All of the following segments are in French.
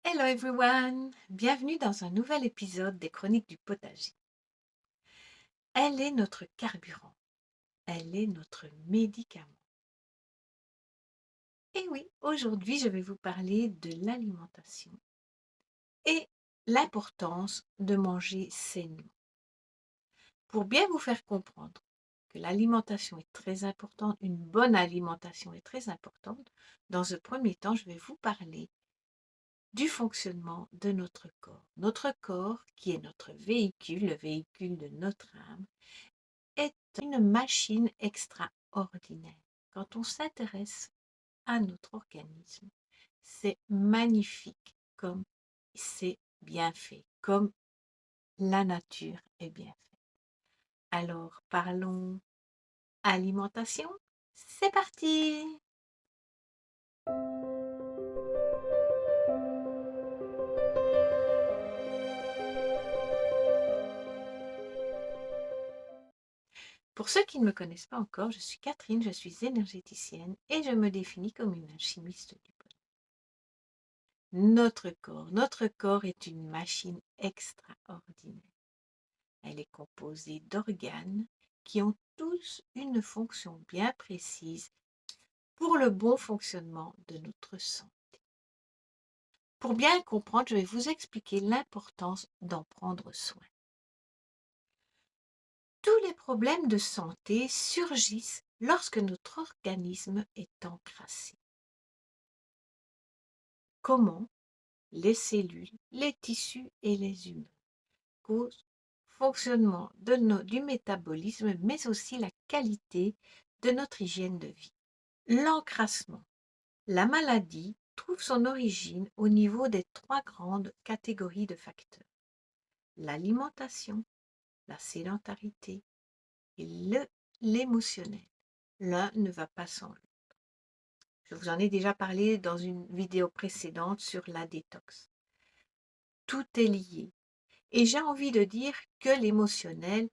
Hello everyone! Bienvenue dans un nouvel épisode des Chroniques du potager. Elle est notre carburant, elle est notre médicament. Et oui, aujourd'hui je vais vous parler de l'alimentation et l'importance de manger sainement. Pour bien vous faire comprendre que l'alimentation est très importante, une bonne alimentation est très importante, dans un premier temps je vais vous parler du fonctionnement de notre corps. Notre corps, qui est notre véhicule, le véhicule de notre âme, est une machine extraordinaire. Quand on s'intéresse à notre organisme, c'est magnifique comme c'est bien fait, comme la nature est bien faite. Alors, parlons alimentation. C'est parti! Pour ceux qui ne me connaissent pas encore, je suis Catherine, je suis énergéticienne et je me définis comme une alchimiste du bonheur. Notre corps est une machine extraordinaire. Elle est composée d'organes qui ont tous une fonction bien précise pour le bon fonctionnement de notre santé. Pour bien comprendre, je vais vous expliquer l'importance d'en prendre soin. Tous les problèmes de santé surgissent lorsque notre organisme est encrassé. Comment? Les cellules, les tissus et les humains causent fonctionnement du métabolisme, mais aussi la qualité de notre hygiène de vie. L'encrassement. La maladie trouve son origine au niveau des trois grandes catégories de facteurs: l'alimentation, la sédentarité et l'émotionnel. L'un ne va pas sans l'autre. Je vous en ai déjà parlé dans une vidéo précédente sur la détox. Tout est lié. Et j'ai envie de dire que l'émotionnel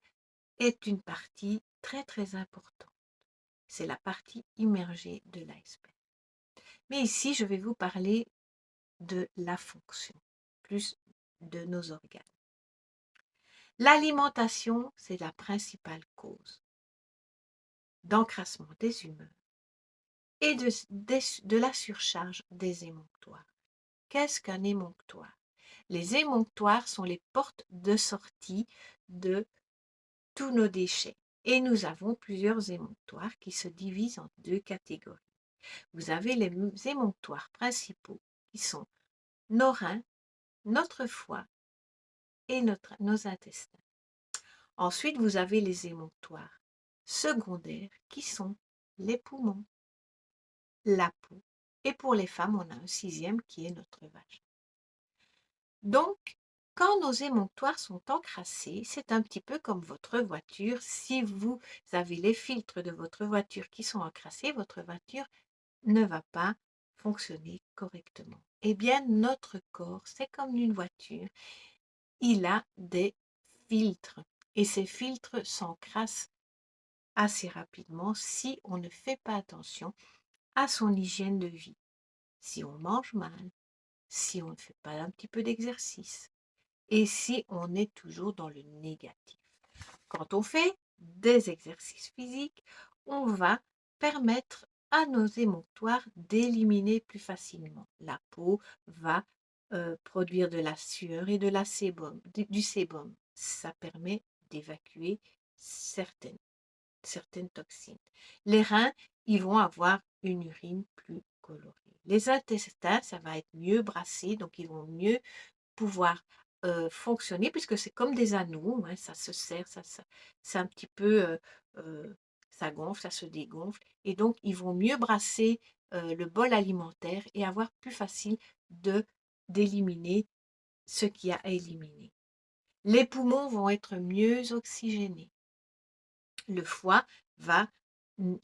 est une partie très très importante. C'est la partie immergée de l'iceberg. Mais ici, je vais vous parler de la fonction, plus de nos organes. L'alimentation, c'est la principale cause d'encrassement des humeurs et de la surcharge des émonctoires. Qu'est-ce qu'un émonctoire? Les émonctoires sont les portes de sortie de tous nos déchets. Et nous avons plusieurs émonctoires qui se divisent en deux catégories. Vous avez les émonctoires principaux qui sont nos reins, notre foie et nos intestins. Ensuite, vous avez les émonctoires secondaires qui sont les poumons, la peau, et pour les femmes, on a un sixième qui est notre vagin. Donc, quand nos émonctoires sont encrassés, c'est un petit peu comme votre voiture. Si vous avez les filtres de votre voiture qui sont encrassés, votre voiture ne va pas fonctionner correctement. Eh bien, notre corps, c'est comme une voiture. Il a des filtres et ces filtres s'encrassent assez rapidement si on ne fait pas attention à son hygiène de vie. Si on mange mal, si on ne fait pas un petit peu d'exercice et si on est toujours dans le négatif. Quand on fait des exercices physiques, on va permettre à nos émonctoires d'éliminer plus facilement. La peau va produire de la sueur et de la du sébum. Ça permet d'évacuer certaines toxines. Les reins, ils vont avoir une urine plus colorée. Les intestins, ça va être mieux brassé, donc ils vont mieux pouvoir fonctionner puisque c'est comme des anneaux, hein, ça se serre, c'est un petit peu, ça gonfle, ça se dégonfle et donc ils vont mieux brasser le bol alimentaire et avoir plus facile d'éliminer ce qu'il y a à éliminer. Les poumons vont être mieux oxygénés. Le foie va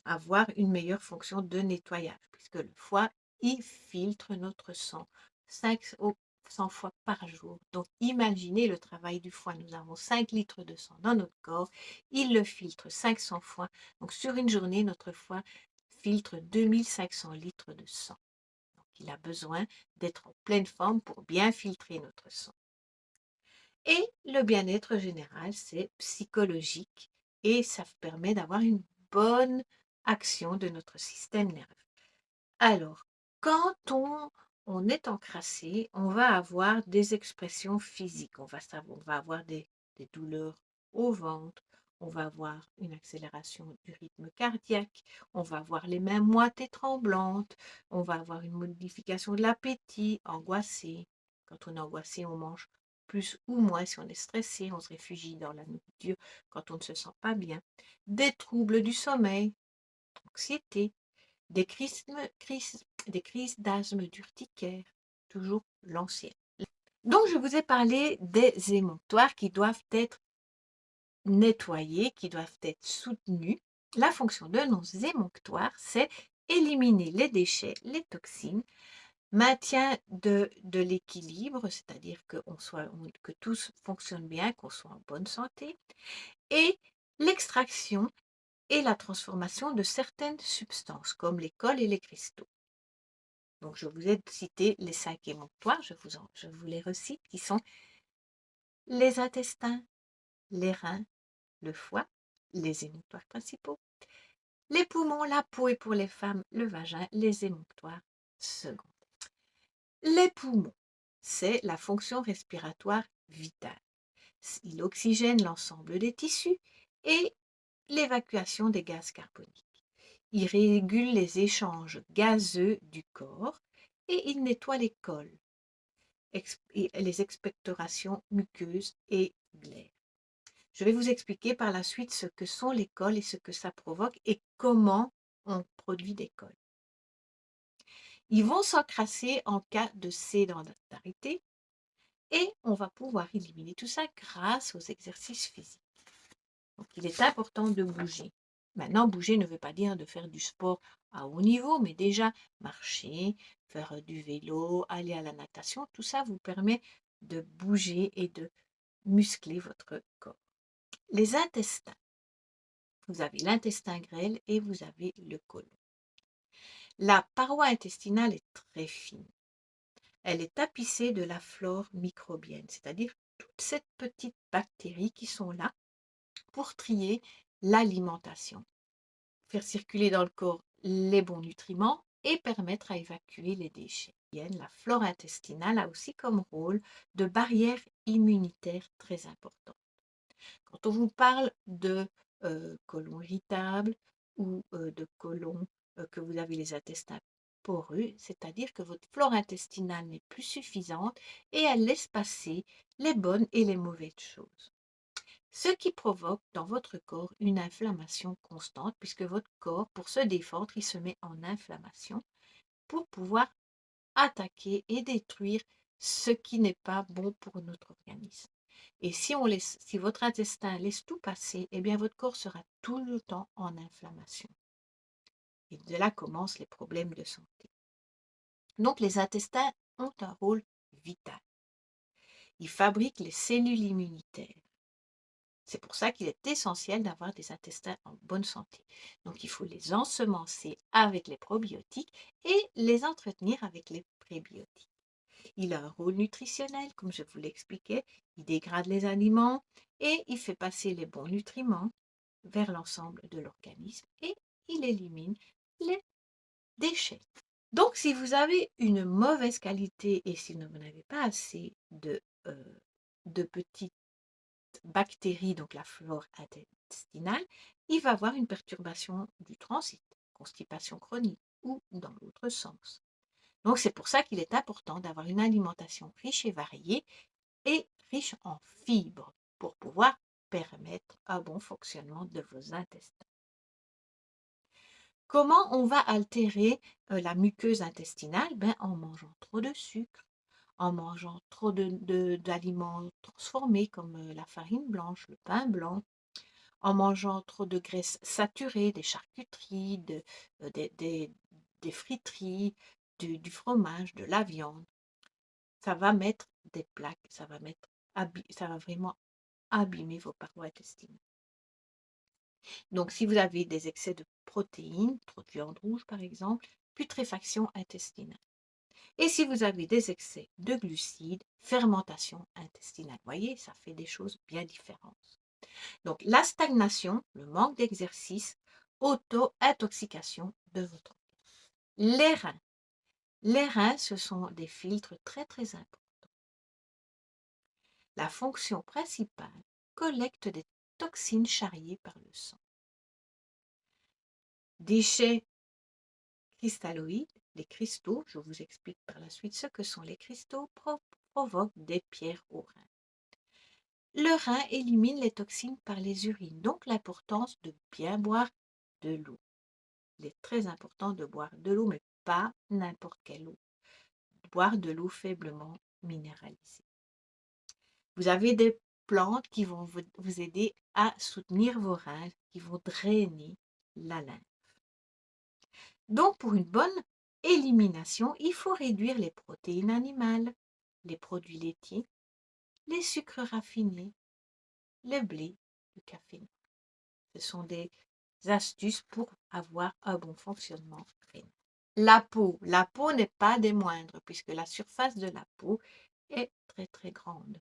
avoir une meilleure fonction de nettoyage, puisque le foie, il filtre notre sang 500 fois par jour. Donc, imaginez le travail du foie. Nous avons 5 litres de sang dans notre corps. Il le filtre 500 fois. Donc, sur une journée, notre foie filtre 2500 litres de sang. Donc, qu'il a besoin d'être en pleine forme pour bien filtrer notre sang. Et le bien-être général, c'est psychologique et ça permet d'avoir une bonne action de notre système nerveux. Alors, quand on est encrassé, on va avoir des expressions physiques. On va avoir des douleurs au ventre, on va avoir une accélération du rythme cardiaque, on va avoir les mains moites et tremblantes, on va avoir une modification de l'appétit, angoissé. Quand on est angoissé, on mange plus ou moins. Si on est stressé, on se réfugie dans la nourriture quand on ne se sent pas bien. Des troubles du sommeil, anxiété, des crises d'asthme d'urticaire, toujours l'ancien. Donc, je vous ai parlé des émonctoires qui doivent être nettoyés, qui doivent être soutenus. La fonction de nos émonctoires, c'est éliminer les déchets, les toxines, maintien de l'équilibre, c'est-à-dire que tout fonctionne bien, qu'on soit en bonne santé, et l'extraction et la transformation de certaines substances, comme les cols et les cristaux. Donc, je vous ai cité les 5 émonctoires, je vous les recite, qui sont les intestins, les reins, le foie, les émonctoires principaux, les poumons, la peau et pour les femmes, le vagin, les émonctoires secondaires. Les poumons, c'est la fonction respiratoire vitale. Il oxygène l'ensemble des tissus et l'évacuation des gaz carboniques. Il régule les échanges gazeux du corps et il nettoie les cols, les expectorations muqueuses et glaires. Je vais vous expliquer par la suite ce que sont les cols et ce que ça provoque et comment on produit des cols. Ils vont s'encrasser en cas de sédentarité et on va pouvoir éliminer tout ça grâce aux exercices physiques. Donc, il est important de bouger. Maintenant, bouger ne veut pas dire de faire du sport à haut niveau, mais déjà marcher, faire du vélo, aller à la natation, tout ça vous permet de bouger et de muscler votre corps. Les intestins. Vous avez l'intestin grêle et vous avez le côlon. La paroi intestinale est très fine. Elle est tapissée de la flore microbienne, c'est-à-dire toutes ces petites bactéries qui sont là pour trier l'alimentation, faire circuler dans le corps les bons nutriments et permettre à évacuer les déchets. La flore intestinale a aussi comme rôle de barrière immunitaire très importante. Quand on vous parle de côlon irritable ou de côlon que vous avez les intestins poreux, c'est-à-dire que votre flore intestinale n'est plus suffisante et elle laisse passer les bonnes et les mauvaises choses. Ce qui provoque dans votre corps une inflammation constante, puisque votre corps, pour se défendre, il se met en inflammation pour pouvoir attaquer et détruire ce qui n'est pas bon pour notre organisme. Et si votre intestin laisse tout passer, eh bien votre corps sera tout le temps en inflammation. Et de là commencent les problèmes de santé. Donc les intestins ont un rôle vital. Ils fabriquent les cellules immunitaires. C'est pour ça qu'il est essentiel d'avoir des intestins en bonne santé. Donc il faut les ensemencer avec les probiotiques et les entretenir avec les prébiotiques. Il a un rôle nutritionnel, comme je vous l'expliquais. Il dégrade les aliments et il fait passer les bons nutriments vers l'ensemble de l'organisme et il élimine les déchets. Donc, si vous avez une mauvaise qualité et si vous n'avez pas assez de petites bactéries, donc la flore intestinale, il va avoir une perturbation du transit, constipation chronique ou dans l'autre sens. Donc, c'est pour ça qu'il est important d'avoir une alimentation riche et variée et riche en fibres pour pouvoir permettre un bon fonctionnement de vos intestins. Comment on va altérer la muqueuse intestinale? En mangeant trop de sucre, en mangeant trop d'aliments transformés comme la farine blanche, le pain blanc, en mangeant trop de graisses saturées, des charcuteries, des friteries, du fromage, de la viande. Ça va mettre des plaques, ça va vraiment abîmer vos parois intestinales. Donc, si vous avez des excès de protéines, trop de viande rouge par exemple, putréfaction intestinale. Et si vous avez des excès de glucides, fermentation intestinale. Vous voyez, ça fait des choses bien différentes. Donc, la stagnation, le manque d'exercice, auto-intoxication de votre corps. Les reins. Les reins, ce sont des filtres très très importants. La fonction principale, collecte des toxines charriées par le sang. Déchets cristalloïdes, les cristaux, je vous explique par la suite ce que sont les cristaux, provoquent des pierres au rein. Le rein élimine les toxines par les urines, donc l'importance de bien boire de l'eau. Il est très important de boire de l'eau, mais pas n'importe quelle eau. Boire de l'eau faiblement minéralisée. Vous avez des plantes qui vont vous aider à soutenir vos reins, qui vont drainer la lymphe. Donc, pour une bonne élimination, il faut réduire les protéines animales, les produits laitiers, les sucres raffinés, le blé, le café noir. Ce sont des astuces pour avoir un bon fonctionnement rénal. La peau n'est pas des moindres puisque la surface de la peau est très très grande.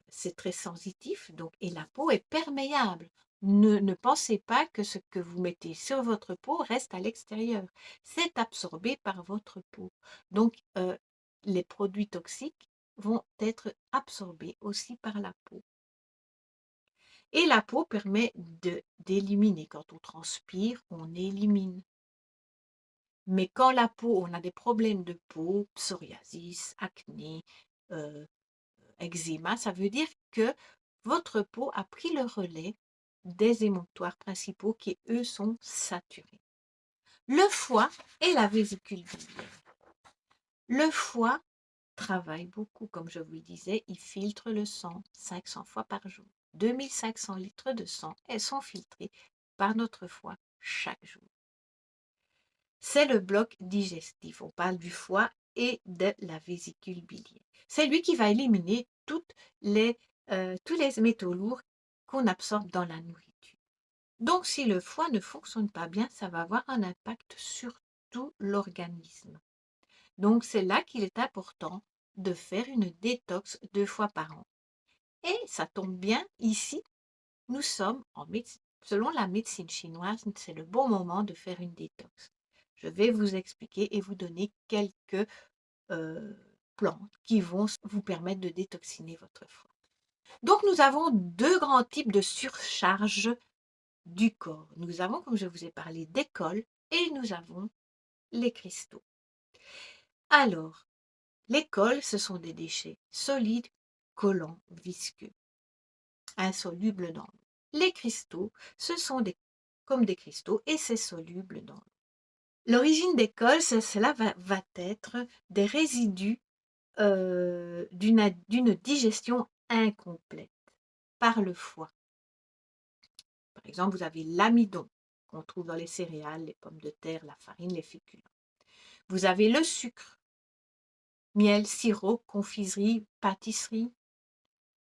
C'est très sensitif donc, et la peau est perméable. Ne pensez pas que ce que vous mettez sur votre peau reste à l'extérieur. C'est absorbé par votre peau. Donc, les produits toxiques vont être absorbés aussi par la peau. Et la peau permet d'éliminer. Quand on transpire, on élimine. Mais quand la peau, on a des problèmes de peau, psoriasis, acné, eczéma, ça veut dire que votre peau a pris le relais des émonctoires principaux qui, eux, sont saturés. Le foie et la vésicule biliaire. Le foie travaille beaucoup, comme je vous le disais, il filtre le sang 500 fois par jour. 2500 litres de sang sont filtrés par notre foie chaque jour. C'est le bloc digestif. On parle du foie et de la vésicule biliaire. C'est lui qui va éliminer tous les métaux lourds qu'on absorbe dans la nourriture. Donc, si le foie ne fonctionne pas bien, ça va avoir un impact sur tout l'organisme. Donc, c'est là qu'il est important de faire une détox 2 fois par an. Et ça tombe bien, ici, nous sommes en médecine. Selon la médecine chinoise, c'est le bon moment de faire une détox. Je vais vous expliquer et vous donner quelques plantes qui vont vous permettre de détoxiner votre foie. Donc, nous avons 2 grands types de surcharge du corps. Nous avons, comme je vous ai parlé, des cols et nous avons les cristaux. Alors, les cols, ce sont des déchets solides, collants, visqueux, insolubles dans l'eau. Les cristaux, ce sont comme des cristaux et c'est soluble dans l'eau. L'origine des cols, cela va être des résidus d'une digestion incomplète par le foie. Par exemple, vous avez l'amidon qu'on trouve dans les céréales, les pommes de terre, la farine, les féculents. Vous avez le sucre, miel, sirop, confiserie, pâtisserie.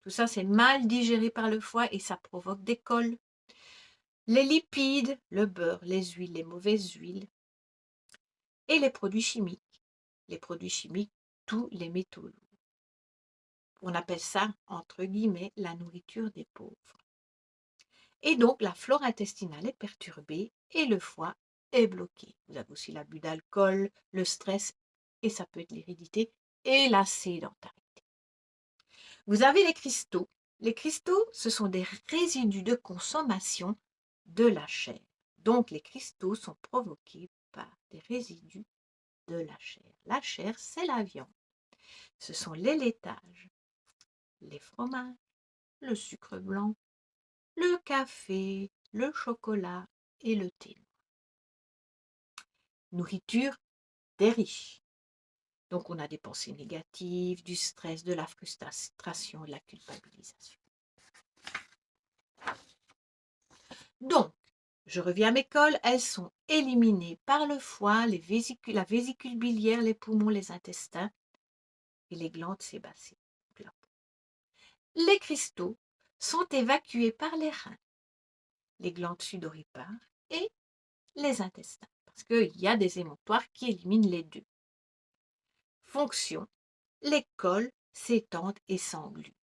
Tout ça, c'est mal digéré par le foie et ça provoque des cols. Les lipides, le beurre, les huiles, les mauvaises huiles et les produits chimiques. Les produits chimiques, tous les métaux lourds. On appelle ça, entre guillemets, la nourriture des pauvres. Et donc, la flore intestinale est perturbée et le foie est bloqué. Vous avez aussi l'abus d'alcool, le stress, et ça peut être l'hérédité et la sédentarité. Vous avez les cristaux. Les cristaux, ce sont des résidus de consommation de la chair. Donc, les cristaux sont provoqués par des résidus de la chair. La chair, c'est la viande. Ce sont les laitages, les fromages, le sucre blanc, le café, le chocolat et le thé. Nourriture des riches. Donc, on a des pensées négatives, du stress, de la frustration, de la culpabilisation. Donc, je reviens à mes cols, elles sont éliminées par le foie, la vésicule biliaire, les poumons, les intestins et les glandes sébacées. Les cristaux sont évacués par les reins, les glandes sudoripares et les intestins. parce qu'il y a des émonctoires qui éliminent les deux. Fonction, les cols s'étendent et s'engluent.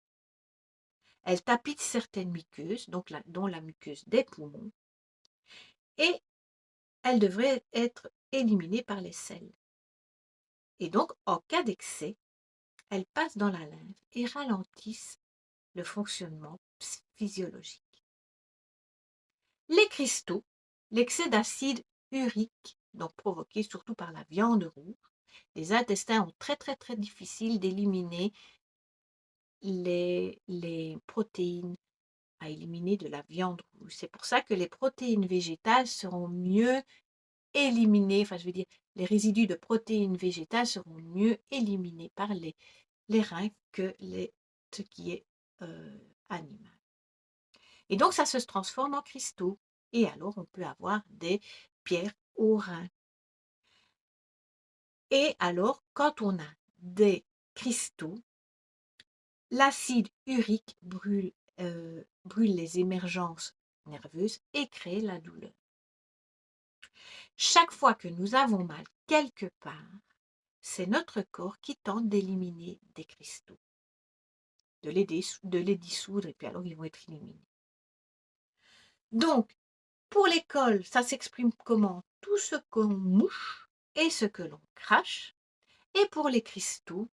Elles tapitent certaines muqueuses, dont la muqueuse des poumons, et elles devraient être éliminées par les selles. Et donc, en cas d'excès, elles passent dans la lymphe et ralentissent le fonctionnement physiologique. Les cristaux, l'excès d'acide urique, donc provoqué surtout par la viande rouge, les intestins ont très difficile d'éliminer les protéines à éliminer de la viande rouge. C'est pour ça que les protéines végétales seront mieux éliminées, enfin je veux dire, les résidus de protéines végétales seront mieux éliminés par les reins que ce qui est animal. Et donc ça se transforme en cristaux. Et alors on peut avoir des pierres aux reins. Et alors, quand on a des cristaux, l'acide urique brûle les émergences nerveuses et crée la douleur. Chaque fois que nous avons mal quelque part, c'est notre corps qui tente d'éliminer des cristaux, de les dissoudre, et puis alors ils vont être éliminés. Donc, pour l'école, ça s'exprime comment? Tout ce qu'on mouche et ce que l'on crache. Et pour les cristaux,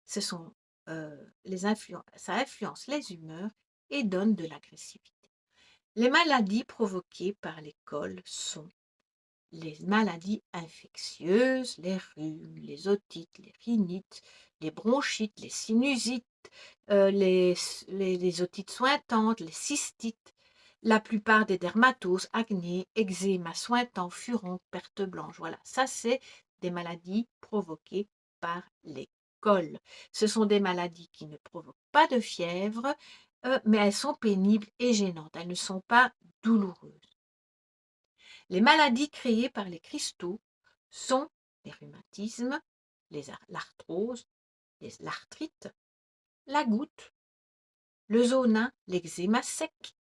ce sont ça influence les humeurs et donne de l'agressivité. Les maladies provoquées par les cols sont les maladies infectieuses, les rhumes, les otites, les rhinites, les bronchites, les sinusites, les otites sointantes, les cystites, la plupart des dermatoses, acné, eczéma sointant, furon, perte blanche. Voilà, ça c'est des maladies provoquées par les cols. Ce sont des maladies qui ne provoquent pas de fièvre, mais elles sont pénibles et gênantes. Elles ne sont pas douloureuses. Les maladies créées par les cristaux sont les rhumatismes, l'arthrose, l'arthrite, la goutte, le zona, l'eczéma sec,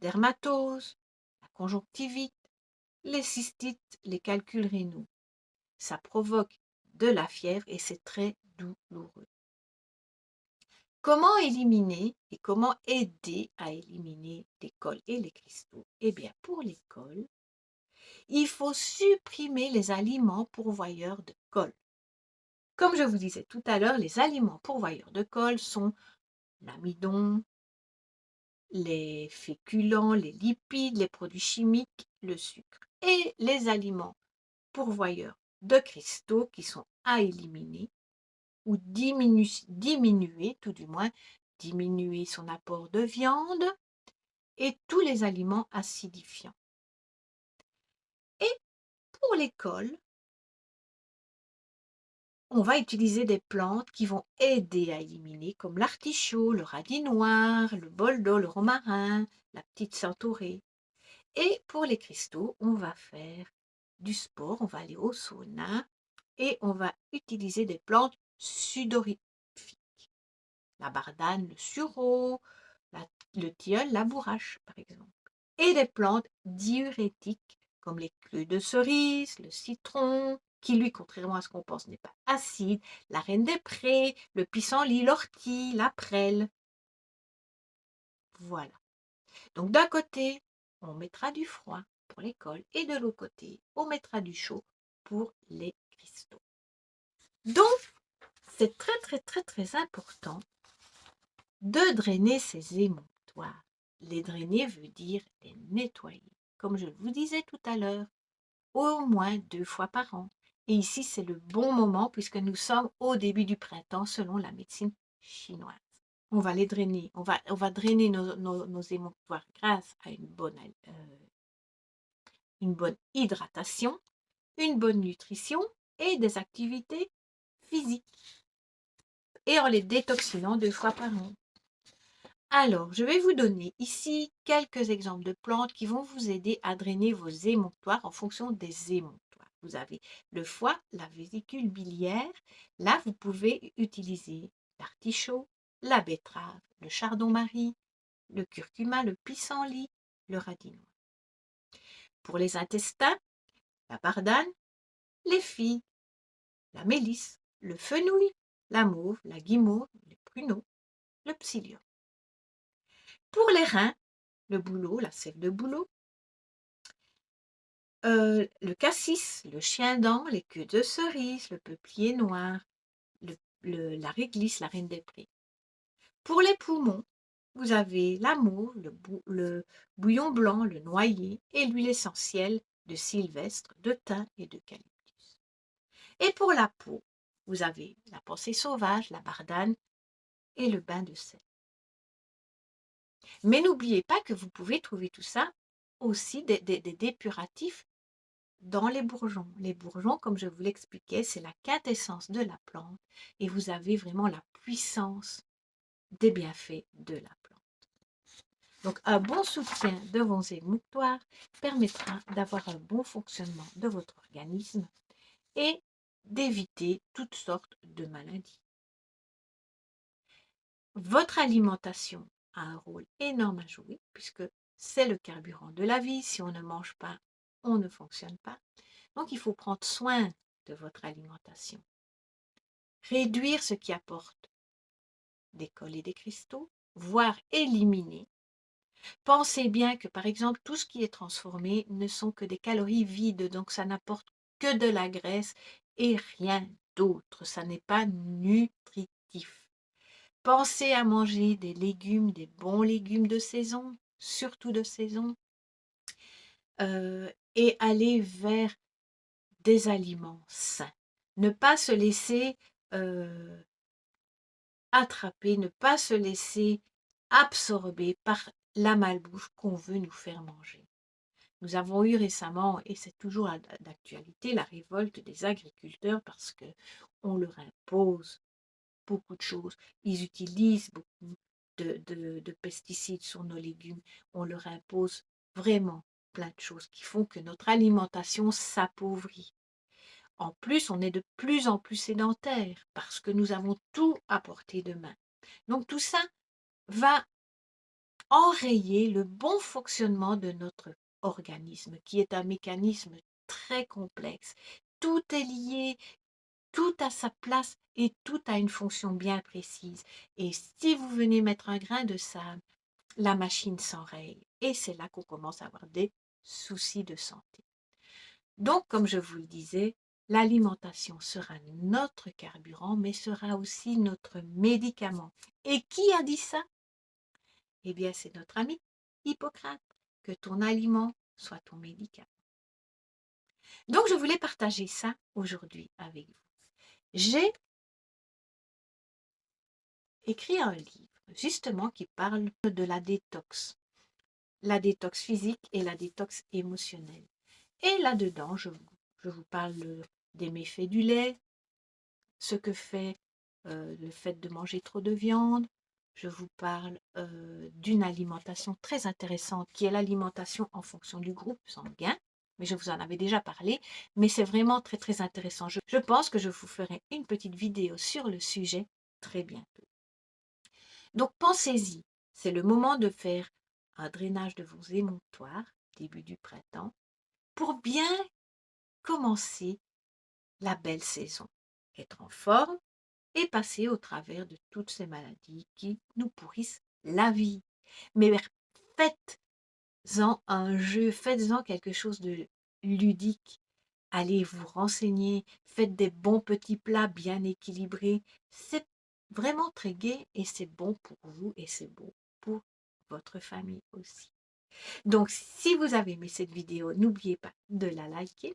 dermatose, la conjonctivite, les cystites, les calculs rénaux. Ça provoque de la fièvre et c'est très douloureux. Comment éliminer et comment aider à éliminer les cols et les cristaux? Eh bien, pour les cols, il faut supprimer les aliments pourvoyeurs de colle. Comme je vous disais tout à l'heure, les aliments pourvoyeurs de colle sont l'amidon, les féculents, les lipides, les produits chimiques, le sucre. Et les aliments pourvoyeurs de cristaux qui sont à éliminer ou diminuer, tout du moins, diminuer son apport de viande et tous les aliments acidifiants. Et pour les cols, on va utiliser des plantes qui vont aider à éliminer, comme l'artichaut, le radis noir, le boldo, le romarin, la petite centaurée. Et pour les cristaux, on va faire du sport, on va aller au sauna et on va utiliser des plantes sudorifiques. La bardane, le sureau, le tilleul, la bourrache, par exemple. Et des plantes diurétiques, comme les clous de cerise, le citron, qui lui, contrairement à ce qu'on pense, n'est pas acide, la reine des prés, le pissenlit, l'ortie, la prêle. Voilà. Donc d'un côté, on mettra du froid pour les cols et de l'autre côté, on mettra du chaud pour les cristaux. Donc, c'est très important de drainer ces émonctoires. Les drainer veut dire les nettoyer. Comme je vous disais tout à l'heure, au moins 2 fois par an. Et ici, c'est le bon moment puisque nous sommes au début du printemps selon la médecine chinoise. On va les drainer, on va drainer nos émonctoires grâce à une bonne hydratation, une bonne nutrition et des activités physiques. Et en les détoxinant 2 fois par an. Alors, je vais vous donner ici quelques exemples de plantes qui vont vous aider à drainer vos émonctoires en fonction des émonctoires. Vous avez le foie, la vésicule biliaire. Là, vous pouvez utiliser l'artichaut, la betterave, le chardon-marie, le curcuma, le pissenlit, le radis noir. Pour les intestins, la bardane, les figues, la mélisse, le fenouil, la mauve, la guimauve, les pruneaux, le psyllium. Pour les reins, le bouleau, la sève de bouleau, le cassis, le chien-dent, les queues de cerise, le peuplier noir, la réglisse, la reine des prés. Pour les poumons, vous avez la mauve, le bouillon blanc, le noyer et l'huile essentielle de sylvestre, de thym et d'eucalyptus. Et pour la peau, vous avez la pensée sauvage, la bardane et le bain de sel. Mais n'oubliez pas que vous pouvez trouver tout ça aussi des dépuratifs dans les bourgeons. Les bourgeons, comme je vous l'expliquais, c'est la quintessence de la plante et vous avez vraiment la puissance des bienfaits de la plante. Donc, un bon soutien de vos émonctoires permettra d'avoir un bon fonctionnement de votre organisme et d'éviter toutes sortes de maladies. Votre alimentation a un rôle énorme à jouer puisque c'est le carburant de la vie. Si on ne mange pas, on ne fonctionne pas. Donc, il faut prendre soin de votre alimentation. Réduire ce qui apporte des cols et des cristaux, voire éliminer. Pensez bien que, par exemple, tout ce qui est transformé ne sont que des calories vides, donc ça n'apporte que de la graisse et rien d'autre. Ça n'est pas nutritif. Pensez à manger des légumes, des bons légumes de saison, surtout de saison, et aller vers des aliments sains. Ne pas se laisser attraper, ne pas se laisser absorber par la malbouffe qu'on veut nous faire manger. Nous avons eu récemment, et c'est toujours d'actualité, la révolte des agriculteurs parce qu'on leur impose beaucoup de choses. Ils utilisent beaucoup de pesticides sur nos légumes. On leur impose vraiment plein de choses qui font que notre alimentation s'appauvrit. En plus, on est de plus en plus sédentaire parce que nous avons tout à portée de main. Donc tout ça va enrayer le bon fonctionnement de notre organisme, qui est un mécanisme très complexe. Tout est lié, tout a sa place et tout a une fonction bien précise. Et si vous venez mettre un grain de sable, la machine s'enraye. Et c'est là qu'on commence à avoir des soucis de santé. Donc, comme je vous le disais, l'alimentation sera notre carburant, mais sera aussi notre médicament. Et qui a dit ça? Eh bien, c'est notre ami Hippocrate, que ton aliment soit ton médicament. Donc, je voulais partager ça aujourd'hui avec vous. J'ai écrit un livre, justement, qui parle de la détox physique et la détox émotionnelle. Et là-dedans, je vous parle des méfaits du lait, ce que fait le fait de manger trop de viande. Je vous parle d'une alimentation très intéressante qui est l'alimentation en fonction du groupe sanguin. Mais je vous en avais déjà parlé, mais c'est vraiment très très intéressant. Je pense que je vous ferai une petite vidéo sur le sujet très bientôt. Donc pensez-y, c'est le moment de faire un drainage de vos émonctoires, début du printemps, pour bien commencer la belle saison. Être en forme et passer au travers de toutes ces maladies qui nous pourrissent la vie. Mais faites-en un jeu, faites-en quelque chose de ludique. Allez vous renseigner, faites des bons petits plats bien équilibrés. C'est vraiment très gai et c'est bon pour vous et c'est bon pour votre famille aussi. Donc, si vous avez aimé cette vidéo, n'oubliez pas de la liker,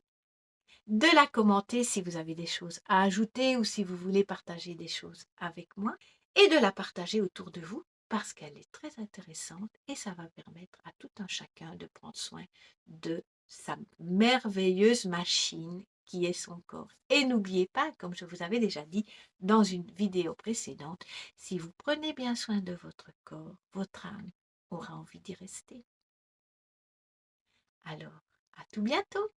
de la commenter si vous avez des choses à ajouter ou si vous voulez partager des choses avec moi et de la partager autour de vous parce qu'elle est très intéressante et ça va permettre à tout un chacun de prendre soin de sa merveilleuse machine qui est son corps. Et n'oubliez pas, comme je vous avais déjà dit dans une vidéo précédente, si vous prenez bien soin de votre corps, votre âme aura envie d'y rester. Alors, à tout bientôt!